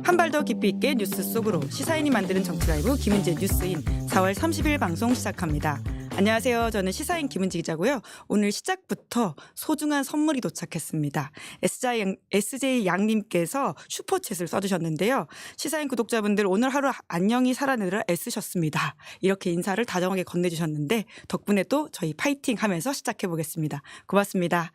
한 발 더 깊이 있게 뉴스 속으로 시사인이 만드는 정치 라이브 김은지의 뉴스인 4월 30일 방송 시작합니다. 안녕하세요. 저는 시사인 김은지 기자고요. 오늘 시작부터 소중한 선물이 도착했습니다. SJ 양님께서 슈퍼챗을 써주셨는데요. 시사인 구독자분들 오늘 하루 안녕히 살아내느라 애쓰셨습니다. 이렇게 인사를 다정하게 건네주셨는데 덕분에 또 저희 파이팅 하면서 시작해보겠습니다. 고맙습니다.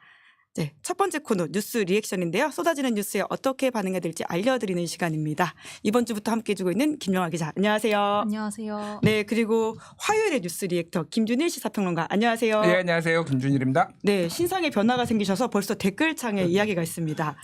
네, 첫 번째 코너 뉴스 리액션인데요. 쏟아지는 뉴스에 어떻게 반응해야 될지 알려드리는 시간입니다. 이번 주부터 함께해 주고 있는 김영아 기자. 안녕하세요. 안녕하세요. 네, 그리고 화요일의 뉴스 리액터 김준일 시사평론가. 안녕하세요. 네, 안녕하세요. 김준일입니다. 네, 신상의 변화가 생기셔서 벌써 댓글창에 이야기가 있습니다.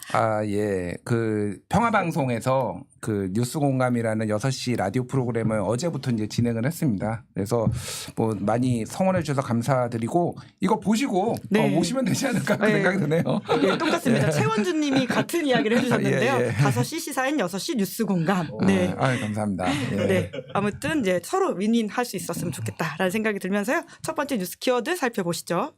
예. 그 평화방송에서 그 뉴스 공감이라는 6시 라디오 프로그램을 어제부터 이제 진행을 했습니다. 그래서 뭐 많이 성원해 주셔서 감사드리고 이거 보시고 네. 오시면 되지 않을까 그런 생각이 드네요. 네, 똑같습니다. 최원준 님이 같은 이야기를 해주셨는데요. 예, 예. 5시 시사인 6시 뉴스 공감. 네. 감사합니다. 예. 네. 아무튼 이제 서로 윈윈할 수 있었으면 좋겠다라는 생각이 들면서요. 첫 번째 뉴스 키워드 살펴보시죠.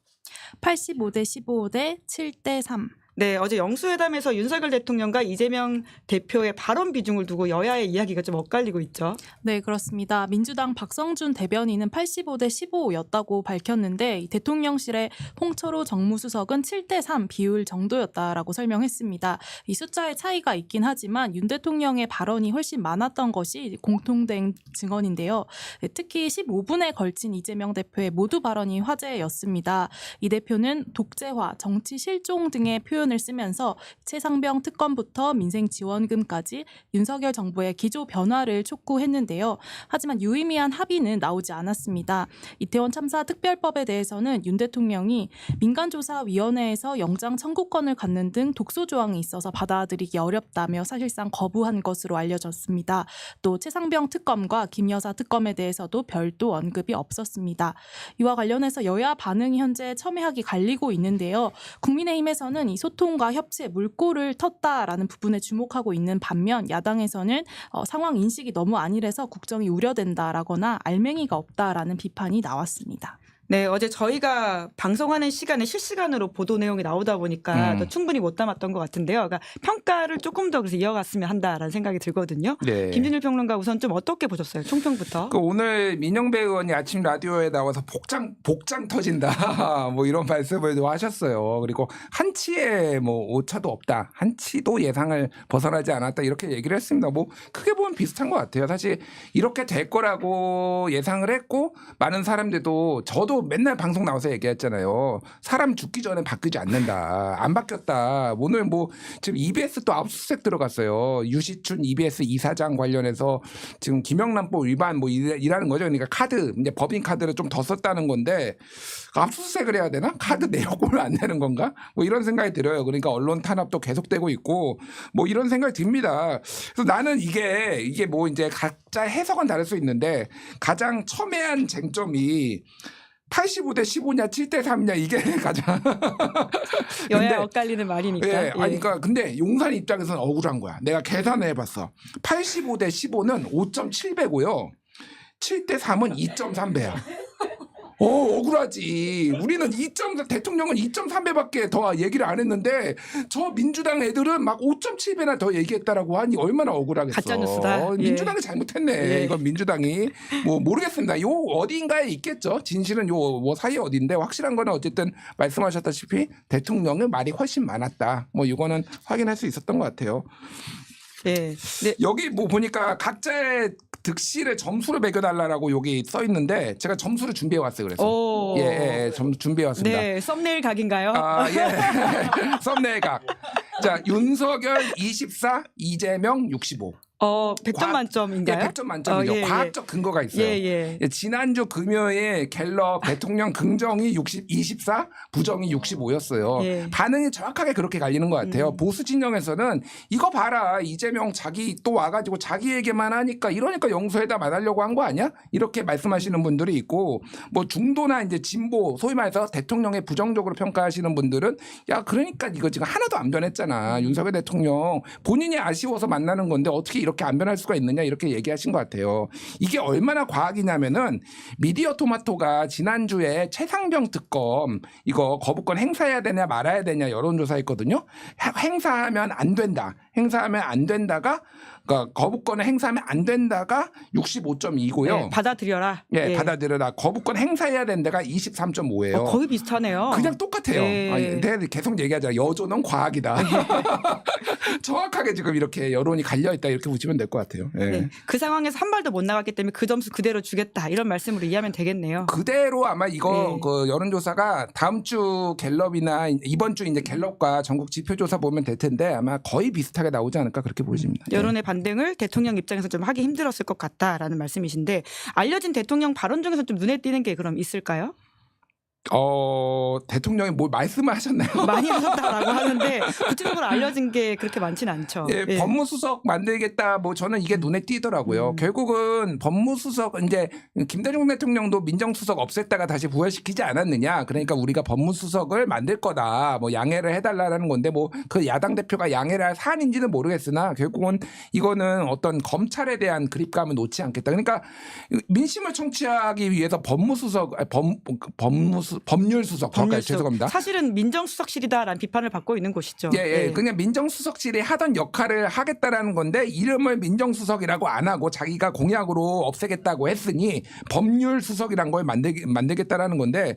85대 15대 7대 3. 네, 어제 영수회담에서 윤석열 대통령과 이재명 대표의 발언 비중을 두고 여야의 이야기가 좀 엇갈리고 있죠. 네, 그렇습니다. 민주당 박성준 대변인은 85대 15였다고 밝혔는데 대통령실의 홍철호 정무수석은 7대 3 비율 정도였다라고 설명했습니다. 이 숫자의 차이가 있긴 하지만 윤 대통령의 발언이 훨씬 많았던 것이 공통된 증언인데요. 특히 15분에 걸친 이재명 대표의 모두 발언이 화제였습니다. 이 대표는 독재화, 정치 실종 등의 표현 을 쓰면서 최상병 특검부터 민생지원금까지 윤석열 정부의 기조 변화를 촉구했는데요. 하지만 유의미한 합의는 나오지 않았습니다. 이태원 참사 특별법에 대해서는 윤 대통령이 민간조사위원회에서 영장 청구권을 갖는 등 독소 조항이 있어서 받아들이기 어렵다며 사실상 거부한 것으로 알려졌습니다. 또 최상병 특검과 김 여사 특검에 대해서도 별도 언급이 없었습니다. 이와 관련해서 여야 반응이 현재 첨예하게 갈리고 있는데요. 국민의힘에서는 이 소통과 협치에 물꼬를 텄다라는 부분에 주목하고 있는 반면 야당에서는 상황 인식이 너무 안일해서 국정이 우려된다라거나 알맹이가 없다라는 비판이 나왔습니다. 네, 어제 저희가 방송하는 시간에 실시간으로 보도 내용이 나오다 보니까 더 충분히 못 담았던 것 같은데요. 그러니까 평가를 조금 더 그래서 이어갔으면 한다라는 생각이 들거든요. 네. 김준일 평론가 우선 좀 어떻게 보셨어요? 총평부터. 그 오늘 민영배 의원이 아침 라디오에 나와서 복장 터진다 뭐 이런 말씀을 하셨어요. 그리고 한치의 뭐 오차도 없다, 한치도 예상을 벗어나지 않았다 이렇게 얘기를 했습니다. 뭐 크게 보면 비슷한 것 같아요. 사실 이렇게 될 거라고 예상을 했고 많은 사람들도 저도 맨날 방송 나와서 얘기했잖아요. 사람 죽기 전에 바뀌지 않는다. 안 바뀌었다. 오늘 뭐 지금 EBS 또 압수수색 들어갔어요. 유시춘 EBS 이사장 관련해서 지금 김영란법 위반 뭐 이라는 거죠. 그러니까 카드 이제 법인 카드를 좀 더 썼다는 건데 압수수색을 해야 되나? 카드 내역을 안 내는 건가? 뭐 이런 생각이 들어요. 그러니까 언론 탄압도 계속되고 있고 뭐 이런 생각이 듭니다. 그래서 나는 이게 뭐 이제 각자 해석은 다를 수 있는데 가장 첨예한 쟁점이 85대 15냐 7대 3냐 이게 가장 여야 엇갈리는 말이니까. 예, 예. 아니 그러니까 근데 용산 입장에서는 억울한 거야. 내가 계산을 해봤어. 85대 15는 5.7배고요. 7대 3은 2.3배야. 억울하지. 우리는 대통령은 2.3배밖에 더 얘기를 안 했는데 저 민주당 애들은 막 5.7배나 더 얘기했다라고 하니 얼마나 억울하겠어. 가짜뉴스다. 민주당이 잘못했네. 예. 이건 민주당이 뭐 모르겠습니다. 요 어딘가에 있겠죠. 진실은 요 뭐 사이 어딘데 확실한 거는 어쨌든 말씀하셨다시피 대통령의 말이 훨씬 많았다. 뭐 이거는 확인할 수 있었던 것 같아요. 네. 네. 여기 뭐 보니까 각자의 득실의 점수를 매겨달라고 여기 써 있는데 제가 점수를 준비해 왔어요. 그래서 오. 준비해 왔습니다. 네, 썸네일 각인가요? 썸네일 각. 자, 윤석열 24, 이재명 65. 100점 만점인가요? 100점 만점이죠. 예, 과학적 근거가 있어요. 예. 지난주 금요일 갤럽 대통령 긍정이 24, 부정이 65였어요. 예. 반응이 정확하게 그렇게 갈리는 것 같아요. 보수 진영에서는 이거 봐라. 이재명 자기 또 와가지고 자기 얘기만 하니까 이러니까 영수회담 안 하려고 한 거 아니야? 이렇게 말씀하시는 분들이 있고 뭐 중도나 이제 진보 소위 말해서 대통령의 부정적으로 평가하시는 분들은 야 그러니까 이거 지금 하나도 안 변했잖아. 윤석열 대통령 본인이 아쉬워서 만나는 건데 어떻게 이렇게 안 변할 수가 있느냐 이렇게 얘기하신 것 같아요. 이게 얼마나 과학이냐면은 미디어 토마토가 지난주에 최상병 특검 이거 거부권 행사해야 되냐 말아야 되냐 여론조사했거든요. 행사하면 안 된다. 행사하면 안 된다가 그러니까 거부권을 행사하면 안 된다가 65.2고요. 네, 받아들여라. 예, 받아들여라. 거부권 행사해야 된 데가 23.5예요. 거의 비슷하네요. 그냥 똑같아요. 네. 아니, 내가 계속 얘기하자. 여조는 과학이다. 정확하게 지금 이렇게 여론이 갈려 있다 이렇게 보시면 될 것 같아요. 예. 네. 그 상황에서 한 발도 못 나갔기 때문에 그 점수 그대로 주겠다 이런 말씀으로 이해하면 되겠네요. 그대로 아마 이거 네. 그 여론조사가 다음 주 갤럽이나 이번 주 이제 갤럽과 전국 지표조사 보면 될 텐데 아마 거의 비슷하게 나오지 않을까 그렇게 보여집니다. 여론의 반등을 대통령 입장에서 좀 하기 힘들었을 것 같다라는 말씀이신데 알려진 대통령 발언 중에서 좀 눈에 띄는 게 그럼 있을까요? 대통령이 뭘 말씀을 하셨나요? 많이 하셨다라고 하는데 구체적으로 알려진 게 그렇게 많지는 않죠. 예, 예. 법무수석 만들겠다. 뭐 저는 이게 눈에 띄더라고요. 결국은 법무수석 이제 김대중 대통령도 민정수석 없앴다가 다시 부활시키지 않았느냐. 그러니까 우리가 법무수석을 만들 거다. 뭐 양해를 해달라는 건데 뭐 그 야당 대표가 양해를 할 사안인지는 모르겠으나 결국은 이거는 어떤 검찰에 대한 그립감을 놓지 않겠다. 그러니까 민심을 청취하기 위해서 법률수석 죄송합니다. 사실은 민정수석실이다라는 비판을 받고 있는 곳이죠. 예. 그냥 민정수석실이 하던 역할을 하겠다라는 건데 이름을 민정수석이라고 안 하고 자기가 공약으로 없애겠다고 했으니 법률수석이란 걸 만들겠다라는 건데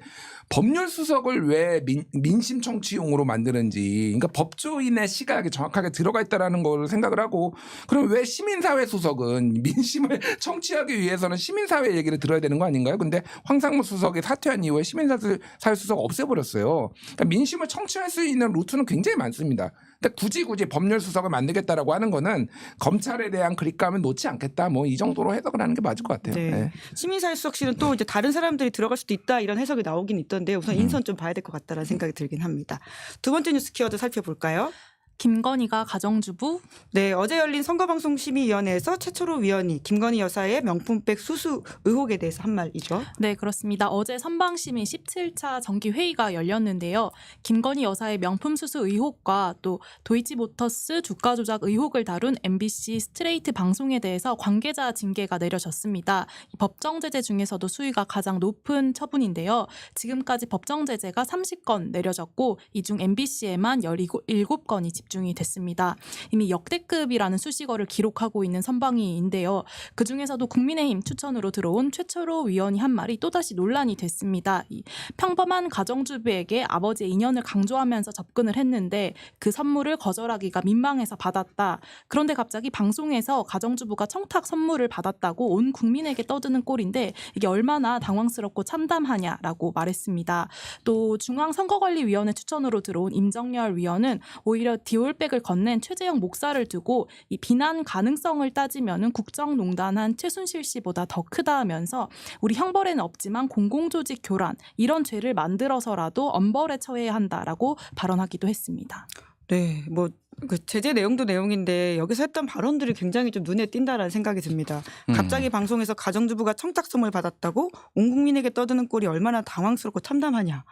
법률수석을 왜 민심 청취용으로 만드는지 그러니까 법조인의 시각이 정확하게 들어가 있다라는 걸 생각을 하고 그럼 왜 시민사회 수석은 민심을 청취하기 위해서는 시민사회 얘기를 들어야 되는 거 아닌가요? 근데 황상무 수석이 사퇴한 이후에 시민사회 수석 없애버렸어요. 그러니까 민심을 청취할 수 있는 루트는 굉장히 많습니다. 근데 굳이 법률수석을 만들겠다라고 하는 거는 검찰에 대한 그립감을 놓지 않겠다. 뭐 이 정도로 해석을 하는 게 맞을 것 같아요. 네. 네. 시민사회 수석실은 또 이제 다른 사람들이 들어갈 수도 있다 이런 해석이 나오긴 있던데 우선 인선 좀 봐야 될 것 같다라는 생각이 들긴 합니다. 두 번째 뉴스 키워드 살펴볼까요? 김건희가 가정주부. 네, 어제 열린 선거방송심의위원회에서 최초로 위원이 김건희 여사의 명품백 수수 의혹에 대해서 한 말이죠. 네, 그렇습니다. 어제 선방심의 17차 정기회의가 열렸는데요. 김건희 여사의 명품 수수 의혹과 또 도이치모터스 주가 조작 의혹을 다룬 MBC 스트레이트 방송에 대해서 관계자 징계가 내려졌습니다. 이 법정 제재 중에서도 수위가 가장 높은 처분인데요. 지금까지 법정 제재가 30건 내려졌고 이 중 MBC에만 17건이 집중이 됐습니다. 이미 역대급이라는 수식어를 기록하고 있는 선방위인데요. 그중에서도 국민의힘 추천으로 들어온 최초로 위원이 한 말이 또다시 논란이 됐습니다. 이 평범한 가정주부에게 아버지의 인연을 강조하면서 접근을 했는데 그 선물을 거절하기가 민망해서 받았다. 그런데 갑자기 방송에서 가정주부가 청탁 선물을 받았다고 온 국민에게 떠드는 꼴인데 이게 얼마나 당황스럽고 참담하냐라고 말했습니다. 또 중앙선거관리위원회 추천으로 들어온 임정열 위원은 오히려 디올백을 건넨 최재형 목사를 두고 이 비난 가능성을 따지면은 국정농단한 최순실 씨보다 더 크다 하면서 우리 형벌에는 없지만 공공조직 교란 이런 죄를 만들어서라도 엄벌에 처해야 한다라고 발언하기도 했습니다. 네, 뭐 그 제재 내용도 내용인데 여기서 했던 발언들이 굉장히 좀 눈에 띈다라는 생각이 듭니다. 갑자기 방송에서 가정주부가 청탁 선물 받았다고 온 국민에게 떠드는 꼴이 얼마나 당황스럽고 참담하냐.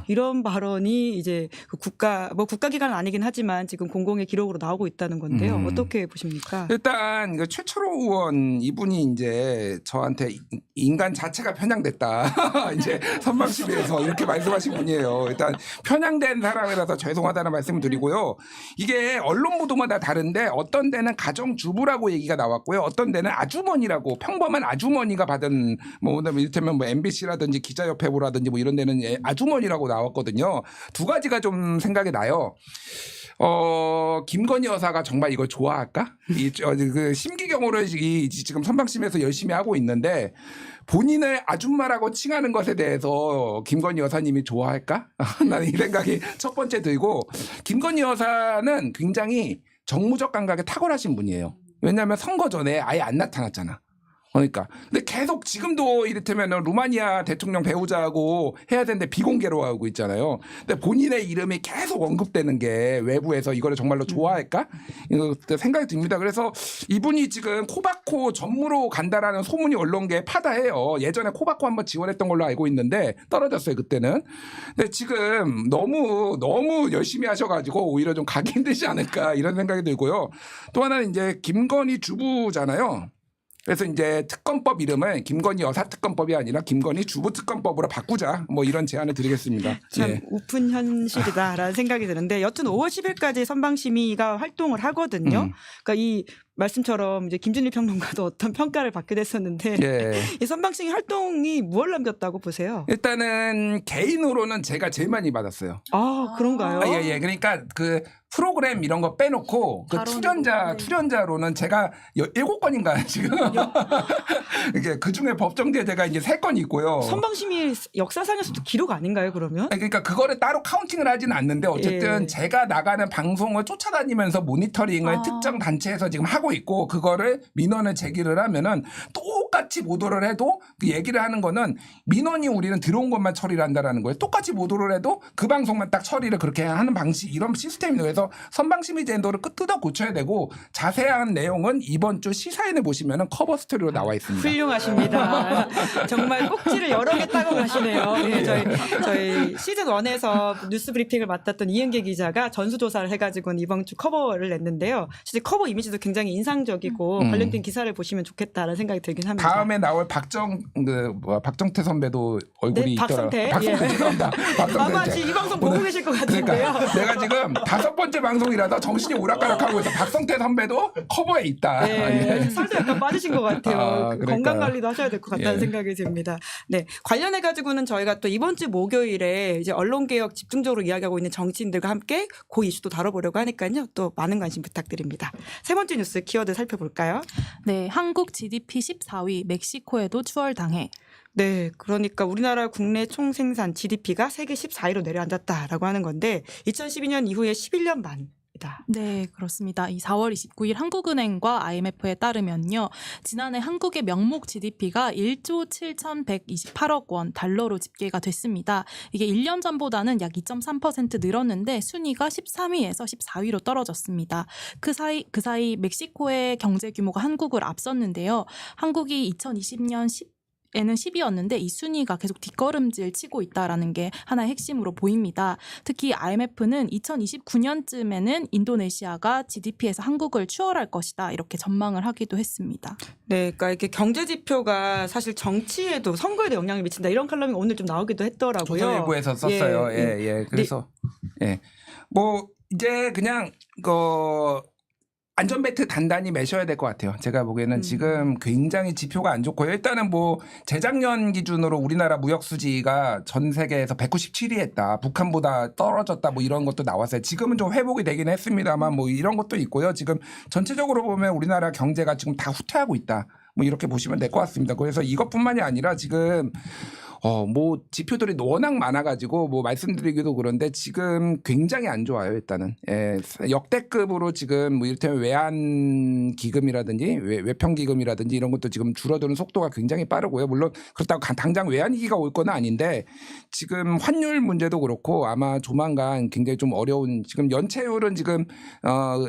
이런 발언이 이제 그 국가기관은 아니긴 하지만 지금 공공의 기록으로 나오고 있다는 건데요. 어떻게 보십니까? 일단 최철호 의원 이분이 이제 저한테 인간 자체가 편향됐다. 이제 선방심에서 이렇게 말씀하신 분이에요. 일단 편향된 사람이라서 죄송하다는 말씀을 드리고요. 이게 언론 보도마다 다른데 어떤 데는 가정주부라고 얘기가 나왔고요. 어떤 데는 아주머니라고 평범한 아주머니가 받은 뭐 이를테면 뭐 MBC라든지 기자협회부라든지 뭐 이런 데는 아주머니라고 나왔거든요. 두 가지가 좀 생각이 나요. 김건희 여사가 정말 이걸 좋아할까? 그 심기경호를 지금 선방심에서 열심히 하고 있는데 본인을 아줌마라고 칭하는 것에 대해서 김건희 여사님이 좋아할까? 나는 이 생각이 첫 번째 들고 김건희 여사는 굉장히 정무적 감각에 탁월하신 분이에요. 왜냐하면 선거 전에 아예 안 나타났잖아. 그러니까. 근데 계속 지금도 이를테면 루마니아 대통령 배우자하고 해야 되는데 비공개로 하고 있잖아요. 근데 본인의 이름이 계속 언급되는 게 외부에서 이거를 정말로 좋아할까? 이거 생각이 듭니다. 그래서 이분이 지금 코바코 전무로 간다라는 소문이 언론계에 파다해요. 예전에 코바코 한번 지원했던 걸로 알고 있는데 떨어졌어요, 그때는. 근데 지금 너무 열심히 하셔가지고 오히려 좀 가기 힘들지 않을까 이런 생각이 들고요. 또 하나는 이제 김건희 주부잖아요. 그래서 이제 특검법 이름을 김건희 여사특검법이 아니라 김건희 주부특검법으로 바꾸자 뭐 이런 제안을 드리겠습니다. 참 예. 우픈 현실이다라는 생각이 드는데 여튼 5월 10일까지 선방심의가 활동을 하거든요. 그러니까 이 말씀처럼 이제 김준일 평론가도 어떤 평가를 받게 됐었는데 예. 이 선방심의 활동이 무엇을 남겼다고 보세요? 일단은 개인으로는 제가 제일 많이 받았어요. 아 그런가요? 예. 그러니까 그 프로그램 이런 거 빼놓고 그 출연자로는 제가 7건인가 지금 이게 그 중에 법정 제재가 이제 3건 있고요. 선방심의 역사상에서도 기록 아닌가요 그러면? 아니, 그러니까 그거를 따로 카운팅을 하지는 않는데 어쨌든 예. 제가 나가는 방송을 쫓아다니면서 모니터링을 특정 단체에서 지금 하고 있고 그거를 민원을 제기를 하면은 똑같이 보도를 해도 그 얘기를 하는 거는 민원이 우리는 들어온 것만 처리를 한다라는 거예요. 똑같이 보도를 해도 그 방송만 딱 처리를 그렇게 하는 방식 이런 시스템이 그래서 선방심의 제도를 뜯어 고쳐야 되고 자세한 내용은 이번 주 시사인을 보시면은 커버 스토리로 나와 있습니다. 훌륭하십니다. 정말 꼭지를 여러 개 따고 가시네요. 네, 저희 시즌 1에서 뉴스 브리핑을 맡았던 이은계 기자가 전수조사를 해가지고는 이번 주 커버를 냈는데요. 실제 커버 이미지도 굉장히 인상적이고 관련된 기사를 보시면 좋겠다라는 생각이 들긴 합니다. 다음에 나올 박정태 선배도 얼굴이 네, 있더라고요. 박성태. 박성태 죄송합니다. 아마 지금 이 방송 보고 계실 것 같은데요. 그러니까 내가 지금 5번째 방송이라서 정신이 오락가락하고 있어. 박성태 선배도 커버에 있다. 네, 예. 살도 약간 빠지신 것 같아요. 그러니까요. 건강 관리도 하셔야 될 것 같다는 예. 생각이 듭니다. 네, 관련해 가지고는 저희가 또 이번 주 목요일에 이제 언론개혁 집중적으로 이야기하고 있는 정치인들과 함께 그 이슈도 다뤄보려고 하니까요. 또 많은 관심 부탁드립니다. 세 번째 뉴스 키워드 살펴볼까요? 네, 한국 GDP 14위, 멕시코에도 추월당해. 네, 그러니까 우리나라 국내 총생산 GDP가 세계 14위로 내려앉았다라고 하는 건데 2012년 이후에 11년 만이다. 네, 그렇습니다. 이 4월 29일 한국은행과 IMF에 따르면요. 지난해 한국의 명목 GDP가 1조 7,128억 원 달러로 집계가 됐습니다. 이게 1년 전보다는 약 2.3% 늘었는데 순위가 13위에서 14위로 떨어졌습니다. 그 사이 멕시코의 경제 규모가 한국을 앞섰는데요. 한국이 2020년 에는 10위였는데 이 순위가 계속 뒷걸음질 치고 있다라는 게 하나의 핵심으로 보입니다. 특히 IMF는 2029년쯤에는 인도네시아가 GDP에서 한국을 추월할 것이다 이렇게 전망을 하기도 했습니다. 네, 그러니까 이렇게 경제 지표가 사실 정치에도 선거에도 영향을 미친다 이런 칼럼이 오늘 좀 나오기도 했더라고요. 조선일보에서 썼어요. 예. 그래서 뭐 이제 그냥 안전벨트 단단히 매셔야 될 것 같아요. 제가 보기에는 지금 굉장히 지표가 안 좋고요. 일단은 뭐 재작년 기준으로 우리나라 무역 수지가 전 세계에서 197위 했다. 북한보다 떨어졌다. 뭐 이런 것도 나왔어요. 지금은 좀 회복이 되긴 했습니다만 뭐 이런 것도 있고요. 지금 전체적으로 보면 우리나라 경제가 지금 다 후퇴하고 있다. 뭐 이렇게 보시면 될 것 같습니다. 그래서 이것뿐만이 아니라 지금 뭐 지표들이 워낙 많아가지고 뭐 말씀드리기도 그런데 지금 굉장히 안 좋아요. 일단은 역대급으로 지금 뭐 이를테면 외환 기금이라든지 외평 기금이라든지 이런 것도 지금 줄어드는 속도가 굉장히 빠르고요. 물론 그렇다고 당장 외환 위기가 올 건 아닌데 지금 환율 문제도 그렇고 아마 조만간 굉장히 좀 어려운 지금 연체율은 지금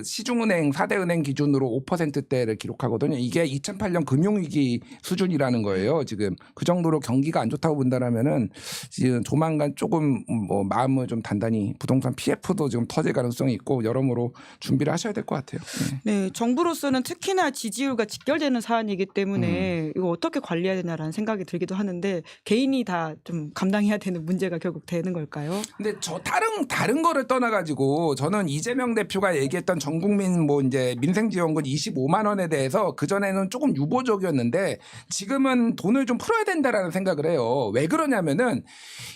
시중은행 4대 은행 기준으로 5%대를 기록하거든요. 이게 2008년 금융위기 수준이라는 거예요. 지금 그 정도로 경기가 안 좋다고 본다라면은 지금 조만간 조금 뭐 마음을 좀 단단히 부동산 PF도 지금 터질 가능성이 있고 여러모로 준비를 하셔야 될 것 같아요. 네, 정부로서는 특히나 지지율과 직결되는 사안이기 때문에 이거 어떻게 관리해야 되나라는 생각이 들기도 하는데 개인이 다 좀 감당해야 되는 문제가 결국 되는 걸까요? 근데 저 다른 거를 떠나가지고 저는 이재명 대표가 얘기했던 전국민 뭐 이제 민생지원금 25만 원에 대해서 그 전에는 조금 유보적이었는데 지금은 돈을 좀 풀어야 된다라는 생각을 해요. 왜 그러냐면은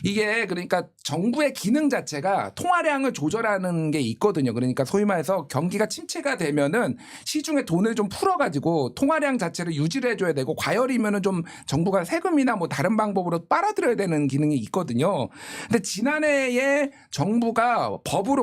이게 그러니까 정부의 기능 자체가 통화량을 조절하는 게 있거든요. 그러니까 소위 말해서 경기가 침체가 되면은 시중에 돈을 좀 풀어가지고 통화량 자체를 유지를 해줘야 되고 과열이면은 좀 정부가 세금이나 뭐 다른 방법으로 빨아들여야 되는 기능이 있거든요. 근데 지난해에 정부가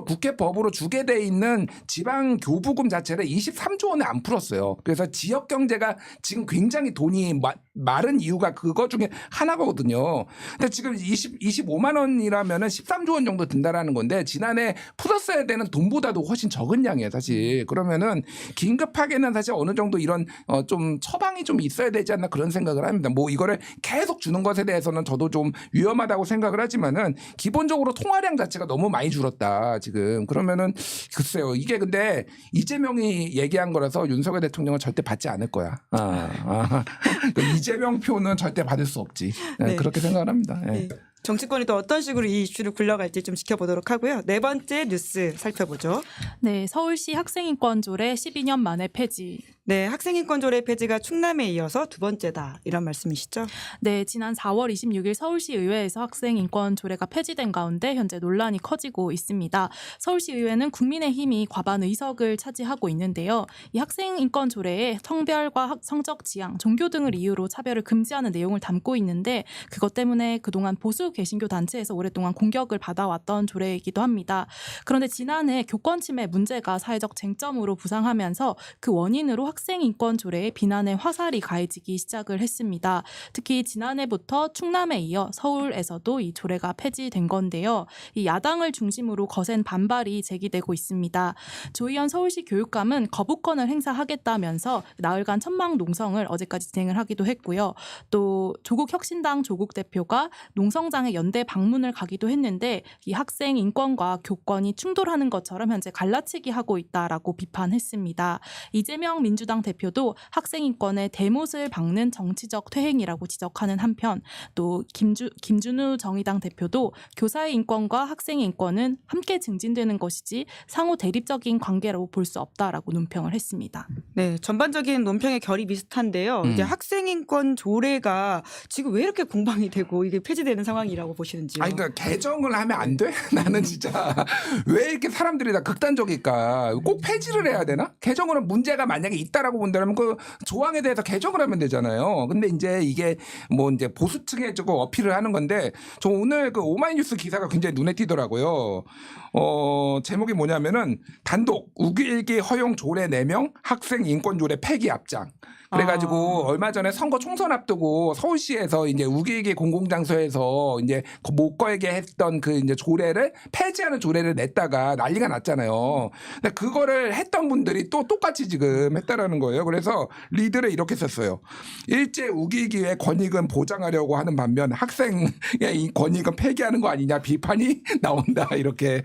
국회 법으로 주게 돼 있는 지방 교부금 자체를 23조 원에 안 풀었어요. 그래서 지역 경제가 지금 굉장히 돈이 마른 이유가 그거 중에 하나거든요. 근데 지금 25만 원이라면은 13조 원 정도 든다라는 건데 지난해 풀었어야 되는 돈보다도 훨씬 적은 양이에요, 사실. 그러면은 긴급하게는 사실 어느 정도 이런 좀 처방이 좀 있어야 되지 않나 그런 생각을 합니다. 뭐 이거를 계속 주는 것에 대해서는 저도 좀 위험하다고 생각을 하지만은 기본적으로 통화량 자체가 너무 많이 줄었다 지금. 그러면은 글쎄요, 이게 근데 이재명이 얘기한 거라서 윤석열 대통령은 절대 받지 않을 거야. 그 이재명 표는 절대 받을 수 없지. 네. 그렇게 생각을 합니다. 예. 네. 정치권이 또 어떤 식으로 이 이슈를 굴러갈지 좀 지켜보도록 하고요. 네 번째 뉴스 살펴보죠. 네, 서울시 학생인권 조례 12년 만에 폐지. 네, 학생인권 조례 폐지가 충남에 이어서 두 번째다 이런 말씀이시죠? 네, 지난 4월 26일 서울시 의회에서 학생인권 조례가 폐지된 가운데 현재 논란이 커지고 있습니다. 서울시 의회는 국민의힘이 과반 의석을 차지하고 있는데요. 이 학생인권 조례에 성별과 성적 지향, 종교 등을 이유로 차별을 금지하는 내용을 담고 있는데 그것 때문에 그동안 보수 개신교 단체에서 오랫동안 공격을 받아왔던 조례이기도 합니다. 그런데 지난해 교권 침해 문제가 사회적 쟁점으로 부상하면서 그 원인으로 학생인권 조례에 비난의 화살이 가해지기 시작을 했습니다. 특히 지난해부터 충남에 이어 서울에서도 이 조례가 폐지된 건데요. 이 야당을 중심으로 거센 반발이 제기되고 있습니다. 조희연 서울시 교육감은 거부권을 행사하겠다면서 나흘간 천막 농성을 어제까지 진행을 하기도 했고요. 또 조국 혁신당 조국 대표가 농성장에 연대 방문을 가기도 했는데 이 학생 인권과 교권이 충돌하는 것처럼 현재 갈라치기 하고 있다라고 비판했습니다. 이재명 민주당 대표도 학생 인권의 대못을 박는 정치적 퇴행이라고 지적하는 한편 또 김준우 정의당 대표도 교사의 인권과 학생 인권은 함께 증진되는 것이지 상호 대립적인 관계라고 볼 수 없다라고 논평을 했습니다. 네, 전반적인 논평의 결이 비슷한데요. 이제 학생인권 조례가 지금 왜 이렇게 공방이 되고 이게 폐지되는 상황이라고 보시는지요? 아니, 그러니까 개정을 하면 안 돼? 나는 진짜 왜 이렇게 사람들이 다 극단적일까? 꼭 폐지를 해야 되나? 개정은 문제가 만약에 있다라고 본다면 그 조항에 대해서 개정을 하면 되잖아요. 근데 이제 이게 뭐 이제 보수층에 조금 어필을 하는 건데 저 오늘 그 오마이뉴스 기사가 굉장히 눈에 띄더라고요. 제목이 뭐냐면은 단독 우기일기 허용 조례 4명 학생 인권 조례 폐기 앞장. 그래가지고 얼마 전에 선거 총선 앞두고 서울시에서 이제 우기일기 공공장소에서 이제 못 걸게 했던 그 이제 조례를 폐지하는 조례를 냈다가 난리가 났잖아요. 근데 그거를 했던 분들이 또 똑같이 지금 했다라는 거예요. 그래서 리드를 이렇게 썼어요. 일제 우기일기의 권익은 보장하려고 하는 반면 학생의 이 권익은 폐기하는 거 아니냐 비판이 나온다. 이렇게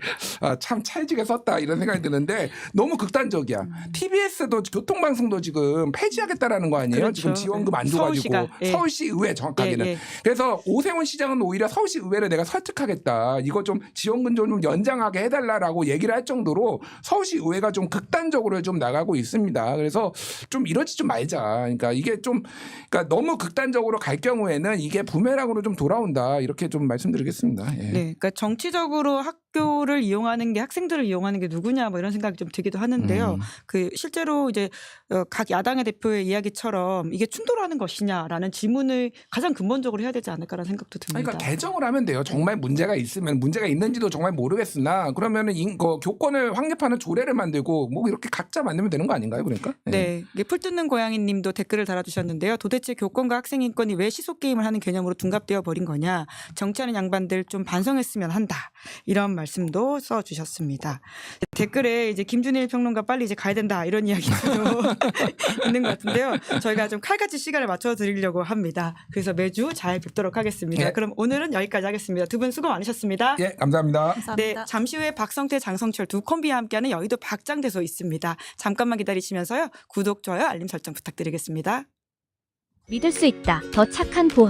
참 찰지게 썼다 이런 생각이 드는데 너무 극단적이야. TBS도 교통방송도 지금 폐지하겠다라는 거 아니에요? 그렇죠. 지금 지원금 안 줘가지고 서울시가, 예. 서울시 의회 정확하게는. 예. 그래서 오세훈 시장은 오히려 서울시 의회를 내가 설득하겠다. 이거 좀 지원금 좀 연장하게 해달라라고 얘기를 할 정도로 서울시 의회가 좀 극단적으로 좀 나가고 있습니다. 그래서 좀 이러지 좀 말자. 그러니까 이게 좀 그러니까 너무 극단적으로 갈 경우에는 이게 부메랑으로 좀 돌아온다. 이렇게 좀 말씀드리겠습니다. 예. 네, 그러니까 정치적으로 학교를 이용하는 게 학생들을 이용하는 게 누구냐 뭐 이런 생각이 좀 들기도 하는데요. 그 실제로 이제 각 야당의 대표의 이야기처럼 이게 충돌하는 것이냐라는 질문을 가장 근본적으로 해야 되지 않을까라는 생각도 듭니다. 그러니까 개정을 하면 돼요. 정말 문제가 있으면 문제가 있는지도 정말 모르겠으나 그러면은 교권을 확립하는 조례를 만들고 뭐 이렇게 각자 만들면 되는 거 아닌가요? 그러니까. 네, 이게 풀뜯는 고양이님도 댓글을 달아주셨는데요. 도대체 교권과 학생 인권이 왜 시속 게임을 하는 개념으로 둔갑되어 버린 거냐? 정치하는 양반들 좀 반성했으면 한다. 이런 말씀도 써주셨습니다. 댓글에 이제 김준일 평론가 빨리 이제 가야 된다 이런 이야기도 있는 것 같은데요. 저희가 좀 칼같이 시간을 맞춰 드리려고 합니다. 그래서 매주 잘 뵙도록 하겠습니다. 예. 그럼 오늘은 여기까지 하겠습니다. 두 분 수고 많으셨습니다. 예, 감사합니다. 감사합니다. 네, 잠시 후에 박성태, 장성철 두 콤비와 함께하는 여의도 박장대소 있습니다. 잠깐만 기다리시면서요. 구독, 좋아요, 알림 설정 부탁드리겠습니다. 믿을 수 있다. 더 착한 보험.